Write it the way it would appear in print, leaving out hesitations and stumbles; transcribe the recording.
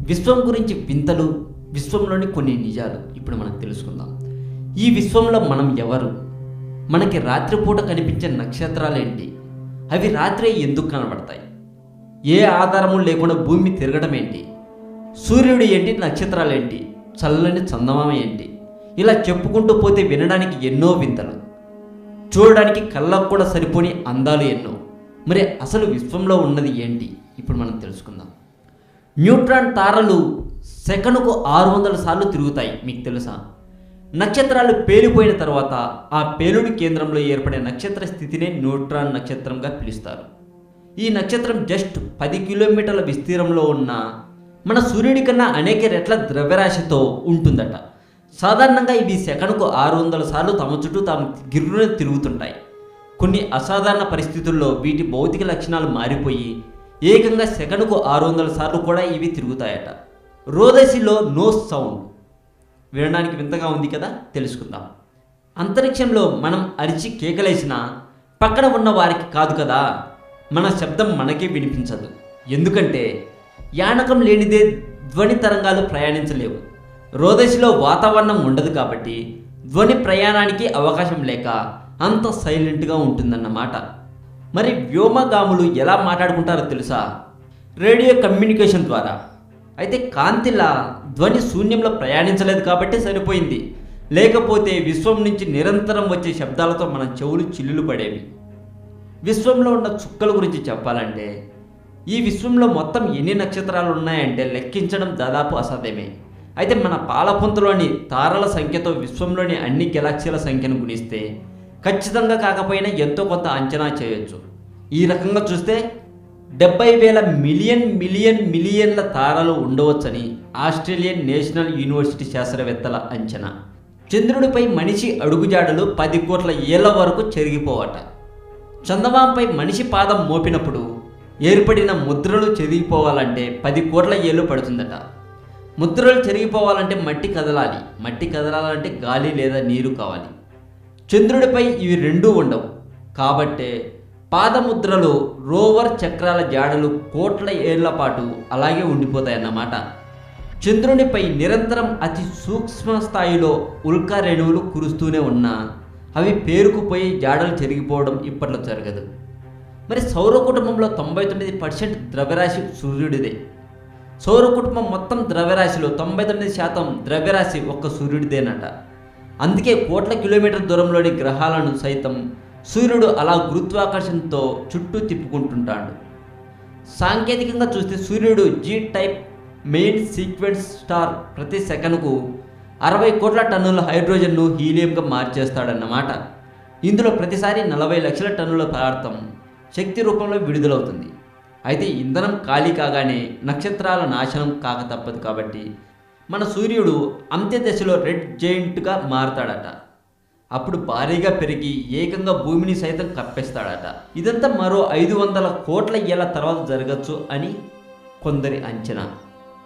విశ్వం గురించి వింతలు, విశ్వంలోని కొన్ని నిజాలు ఇప్పుడు మనం తెలుసుకుందాం. ఈ విశ్వంలో మనం ఎవరు? మనకి రాత్రిపూట కనిపించే నక్షత్రాలేంటి? అవి రాత్రి ఎందుకు కనబడతాయి? ఏ ఆధారము లేకుండా భూమి తిరగడం ఏంటి? సూర్యుడు ఏంటి? నక్షత్రాలేంటి? చల్లని చందమామ ఏంటి? ఇలా చెప్పుకుంటూ పోతే వినడానికి ఎన్నో వింతలు, చూడడానికి కళ్ళకు కూడా సరిపోని అందాలు ఎన్నో. మరి అసలు విశ్వంలో ఉన్నది ఏంటి ఇప్పుడు మనం తెలుసుకుందాం. న్యూట్రాన్ తారలు సెకనుకు 600 సార్లు తిరుగుతాయి, మీకు తెలుసా? నక్షత్రాలు పేలిపోయిన తర్వాత ఆ పేలుడు కేంద్రంలో ఏర్పడే నక్షత్ర స్థితినే న్యూట్రాన్ నక్షత్రంగా పిలుస్తారు. ఈ నక్షత్రం జస్ట్ 10 కిలోమీటర్ల విస్తీర్ణంలో ఉన్న మన సూర్యుడి కన్నా అనేక రెట్ల ద్రవ్యరాశితో ఉంటుందట. సాధారణంగా ఇవి సెకనుకు 600 సార్లు తమ చుట్టూ తాము గిర్రున తిరుగుతుంటాయి. కొన్ని అసాధారణ పరిస్థితుల్లో వీటి భౌతిక లక్షణాలు మారిపోయి ఏకంగా సెకనుకు 600 సార్లు కూడా ఇవి తిరుగుతాయట. రోదసిలో నో సౌండ్. వినడానికి వింతగా ఉంది కదా, తెలుసుకుందాం. అంతరిక్షంలో మనం అరిచి కేకలేసినా పక్కన ఉన్న వారికి కాదు కదా, మన శబ్దం మనకే వినిపించదు. ఎందుకంటే యానకం లేనిదే ధ్వని తరంగాలు ప్రయాణించలేవు. రోదసిలో వాతావరణం ఉండదు కాబట్టి ధ్వని ప్రయాణానికి అవకాశం లేక అంత సైలెంట్గా ఉంటుందన్నమాట. మరి వ్యోమగాములు ఎలా మాట్లాడుకుంటారో తెలుసా? రేడియో కమ్యూనికేషన్ ద్వారా. అయితే కాంతిలా ధ్వని శూన్యంలో ప్రయాణించలేదు కాబట్టి సరిపోయింది. లేకపోతే విశ్వం నుంచి నిరంతరం వచ్చే శబ్దాలతో మన చెవులు చిల్లులు పడేవి. విశ్వంలో ఉన్న చుక్కల గురించి చెప్పాలంటే, ఈ విశ్వంలో మొత్తం ఎన్ని నక్షత్రాలు ఉన్నాయంటే లెక్కించడం దాదాపు అసాధ్యమే. అయితే మన పాలపుంతలోని తారల సంఖ్యతో విశ్వంలోని అన్ని గెలాక్సీల సంఖ్యను గుణిస్తే ఖచ్చితంగా కాకపోయినా ఎంతో కొంత అంచనా చేయొచ్చు. ఈ రకంగా చూస్తే 70,000 మిలియన్ల తారలు ఉండవచ్చని ఆస్ట్రేలియన్ నేషనల్ యూనివర్సిటీ శాస్త్రవేత్తల అంచనా. చంద్రుడిపై మనిషి అడుగుజాడలు 10 కోట్ల ఏళ్ల వరకు చెరిగిపోవట. చందమాంపై మనిషి పాదం మోపినప్పుడు ఏర్పడిన ముద్రలు చెరిగిపోవాలంటే 10 కోట్ల ఏళ్ళు పడుతుందట. ముద్రలు చెరిగిపోవాలంటే మట్టి కదలాలి. మట్టి కదలాలంటే గాలి లేదా నీరు కావాలి. చంద్రుడిపై ఇవి రెండూ ఉండవు. కాబట్టే పాదముద్రలు, రోవర్ చక్రాల జాడలు కోట్ల ఏళ్ల పాటు అలాగే ఉండిపోతాయన్నమాట. చంద్రునిపై నిరంతరం అతి సూక్ష్మ స్థాయిలో ఉల్కా రేణువులు కురుస్తూనే ఉన్నా అవి పేరుకుపోయి జాడలు చెరిగిపోవడం ఇప్పట్లో జరగదు. మరి సౌర కుటుంబంలో 99% ద్రవ్యరాశి సూర్యుడిదే. సౌర కుటుంబం మొత్తం ద్రవ్యరాశిలో 99% ద్రవ్యరాశి ఒక్క సూర్యుడిదేనట. అందుకే కోట్ల కిలోమీటర్ దూరంలోని గ్రహాలను సైతం సూర్యుడు అలా గురుత్వాకర్షణతో చుట్టూ తిప్పుకుంటుంటాడు. సాంకేతికంగా చూస్తే సూర్యుడు G type main sequence star ప్రతి సెకనుకు 60 కోట్ల టన్నుల హైడ్రోజన్ను హీలియంగా మార్చేస్తాడన్నమాట. ఇందులో ప్రతిసారి 40 లక్షల టన్నుల పదార్థం శక్తి రూపంలో విడుదలవుతుంది. అయితే ఇంధనం ఖాళీ కాగానే నక్షత్రాల నాశనం కాక తప్పదు. కాబట్టి మన సూర్యుడు అంత్యదశలో రెడ్ జైంట్గా మారతాడట. అప్పుడు భారీగా పెరిగి ఏకంగా భూమిని సైతం కప్పేస్తాడట. ఇదంతా మరో 500 కోట్ల ఏళ్ల తర్వాత జరగచ్చు అని కొందరి అంచనా.